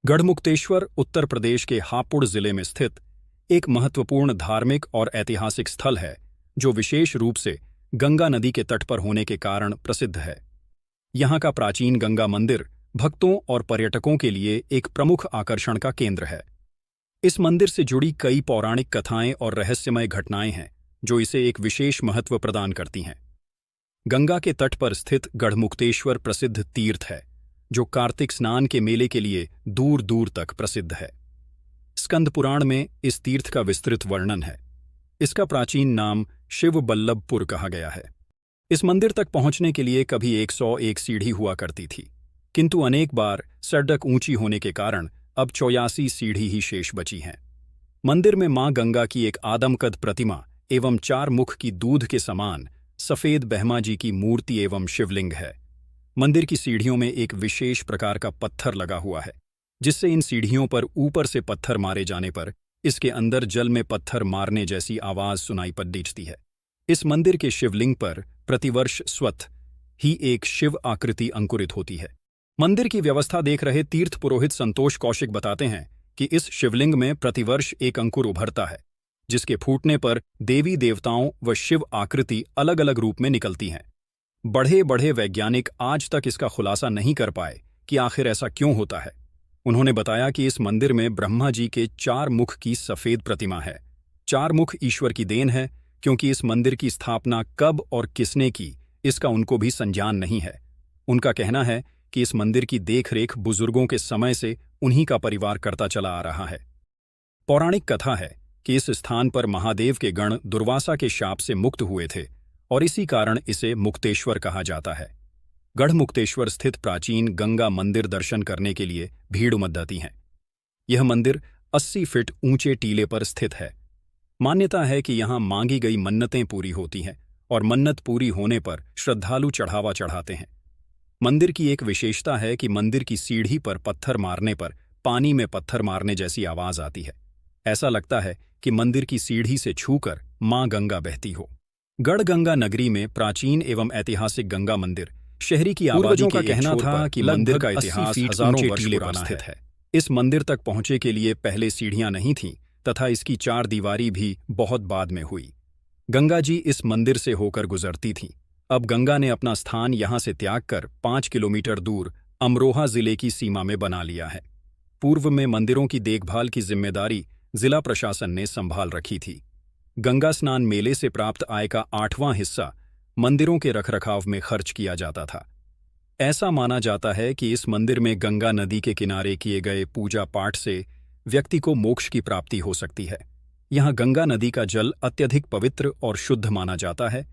गढ़मुक्तेश्वर उत्तर प्रदेश के हापुड़ जिले में स्थित एक महत्वपूर्ण धार्मिक और ऐतिहासिक स्थल है जो विशेष रूप से गंगा नदी के तट पर होने के कारण प्रसिद्ध है। यहाँ का प्राचीन गंगा मंदिर भक्तों और पर्यटकों के लिए एक प्रमुख आकर्षण का केंद्र है। इस मंदिर से जुड़ी कई पौराणिक कथाएं और रहस्यमय घटनाएं हैं जो इसे एक विशेष महत्व प्रदान करती हैं। गंगा के तट पर स्थित गढ़मुक्तेश्वर प्रसिद्ध तीर्थ है जो कार्तिक स्नान के मेले के लिए दूर दूर तक प्रसिद्ध है। स्कंद पुराण में इस तीर्थ का विस्तृत वर्णन है। इसका प्राचीन नाम शिवबल्लभपुर कहा गया है। इस मंदिर तक पहुंचने के लिए कभी 101 सीढ़ी हुआ करती थी, किंतु अनेक बार सड़क ऊंची होने के कारण अब 84 सीढ़ी ही शेष बची हैं। मंदिर में मां गंगा की एक आदमकद प्रतिमा एवं 4 मुख की दूध के समान सफेद बहमा जी की मूर्ति एवं शिवलिंग है। मंदिर की सीढ़ियों में एक विशेष प्रकार का पत्थर लगा हुआ है, जिससे इन सीढ़ियों पर ऊपर से पत्थर मारे जाने पर इसके अंदर जल में पत्थर मारने जैसी आवाज सुनाई पड़ती है। इस मंदिर के शिवलिंग पर प्रतिवर्ष स्वतः ही एक शिव आकृति अंकुरित होती है। मंदिर की व्यवस्था देख रहे तीर्थ पुरोहित संतोष कौशिक बताते हैं कि इस शिवलिंग में प्रतिवर्ष एक अंकुर उभरता है, जिसके फूटने पर देवी देवताओं व शिव आकृति अलग अलग रूप में निकलती हैं। बढ़े बढ़े वैज्ञानिक आज तक इसका खुलासा नहीं कर पाए कि आखिर ऐसा क्यों होता है। उन्होंने बताया कि इस मंदिर में ब्रह्मा जी के 4 मुख की सफेद प्रतिमा है। 4 मुख ईश्वर की देन है, क्योंकि इस मंदिर की स्थापना कब और किसने की इसका उनको भी संज्ञान नहीं है। उनका कहना है कि इस मंदिर की देखरेख बुजुर्गों के समय से उन्हीं का परिवार करता चला आ रहा है। पौराणिक कथा है कि इस स्थान पर महादेव के गण दुर्वासा के शाप से मुक्त हुए थे और इसी कारण इसे मुक्तेश्वर कहा जाता है। गढ़मुक्तेश्वर स्थित प्राचीन गंगा मंदिर दर्शन करने के लिए भीड़ उमड़ती है। यह मंदिर 80 फीट ऊंचे टीले पर स्थित है। मान्यता है कि यहाँ मांगी गई मन्नतें पूरी होती हैं और मन्नत पूरी होने पर श्रद्धालु चढ़ावा चढ़ाते हैं। मंदिर की एक विशेषता है कि मंदिर की सीढ़ी पर पत्थर मारने पर पानी में पत्थर मारने जैसी आवाज आती है। ऐसा लगता है कि मंदिर की सीढ़ी से छूकर मां गंगा बहती हो। गढ़गंगा नगरी में प्राचीन एवं ऐतिहासिक गंगा मंदिर शहरी की आबादी का कहना था कि मंदिर का इतिहास हजारों वर्ष पुराना स्थित है। इस मंदिर तक पहुंचे के लिए पहले सीढ़ियां नहीं थीं तथा इसकी 4 दीवारी भी बहुत बाद में हुई। गंगा जी इस मंदिर से होकर गुजरती थीं। अब गंगा ने अपना स्थान यहां से त्याग कर 5 किलोमीटर दूर अमरोहा जिले की सीमा में बना लिया है। पूर्व में मंदिरों की देखभाल की जिम्मेदारी जिला प्रशासन ने संभाल रखी थी। गंगा स्नान मेले से प्राप्त आय का 8वां हिस्सा मंदिरों के रखरखाव में खर्च किया जाता था। ऐसा माना जाता है कि इस मंदिर में गंगा नदी के किनारे किए गए पूजा पाठ से व्यक्ति को मोक्ष की प्राप्ति हो सकती है। यहाँ गंगा नदी का जल अत्यधिक पवित्र और शुद्ध माना जाता है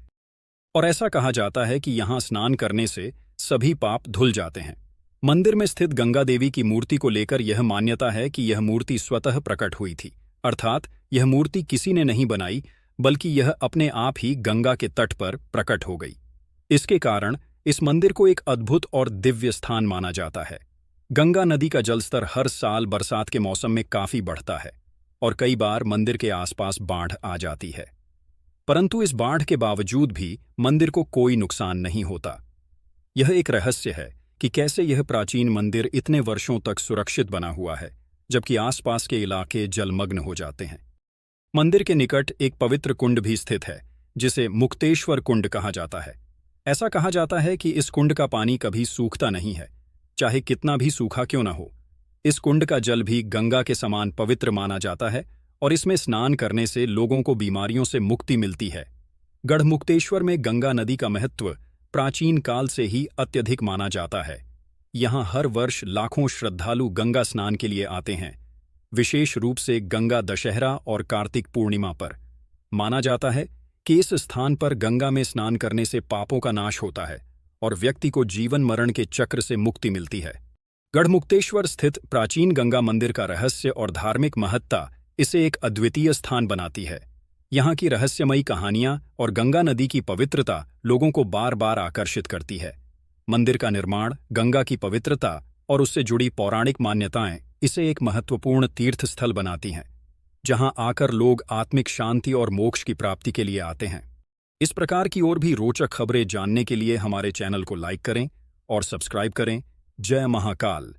और ऐसा कहा जाता है कि यहाँ स्नान करने से सभी पाप धुल जाते हैं। मंदिर में स्थित गंगा देवी की मूर्ति को लेकर यह मान्यता है कि यह मूर्ति स्वतः प्रकट हुई थी, अर्थात यह मूर्ति किसी ने नहीं बनाई, बल्कि यह अपने आप ही गंगा के तट पर प्रकट हो गई। इसके कारण इस मंदिर को एक अद्भुत और दिव्य स्थान माना जाता है। गंगा नदी का जलस्तर हर साल बरसात के मौसम में काफी बढ़ता है और कई बार मंदिर के आसपास बाढ़ आ जाती है, परंतु इस बाढ़ के बावजूद भी मंदिर को कोई नुकसान नहीं होता। यह एक रहस्य है कि कैसे यह प्राचीन मंदिर इतने वर्षों तक सुरक्षित बना हुआ है, जबकि आसपास के इलाके जलमग्न हो जाते हैं। मंदिर के निकट एक पवित्र कुंड भी स्थित है, जिसे मुक्तेश्वर कुंड कहा जाता है। ऐसा कहा जाता है कि इस कुंड का पानी कभी सूखता नहीं है, चाहे कितना भी सूखा क्यों न हो। इस कुंड का जल भी गंगा के समान पवित्र माना जाता है और इसमें स्नान करने से लोगों को बीमारियों से मुक्ति मिलती है। गढ़मुक्तेश्वर में गंगा नदी का महत्व प्राचीन काल से ही अत्यधिक माना जाता है। यहाँ हर वर्ष लाखों श्रद्धालु गंगा स्नान के लिए आते हैं, विशेष रूप से गंगा दशहरा और कार्तिक पूर्णिमा पर। माना जाता है कि इस स्थान पर गंगा में स्नान करने से पापों का नाश होता है और व्यक्ति को जीवन मरण के चक्र से मुक्ति मिलती है। गढ़मुक्तेश्वर स्थित प्राचीन गंगा मंदिर का रहस्य और धार्मिक महत्ता इसे एक अद्वितीय स्थान बनाती है। यहाँ की रहस्यमयी कहानियां और गंगा नदी की पवित्रता लोगों को बार बार आकर्षित करती है। मंदिर का निर्माण, गंगा की पवित्रता और उससे जुड़ी पौराणिक मान्यताएं इसे एक महत्वपूर्ण तीर्थ स्थल बनाती हैं, जहां आकर लोग आत्मिक शांति और मोक्ष की प्राप्ति के लिए आते हैं। इस प्रकार की और भी रोचक खबरें जानने के लिए हमारे चैनल को लाइक करें और सब्सक्राइब करें। जय महाकाल।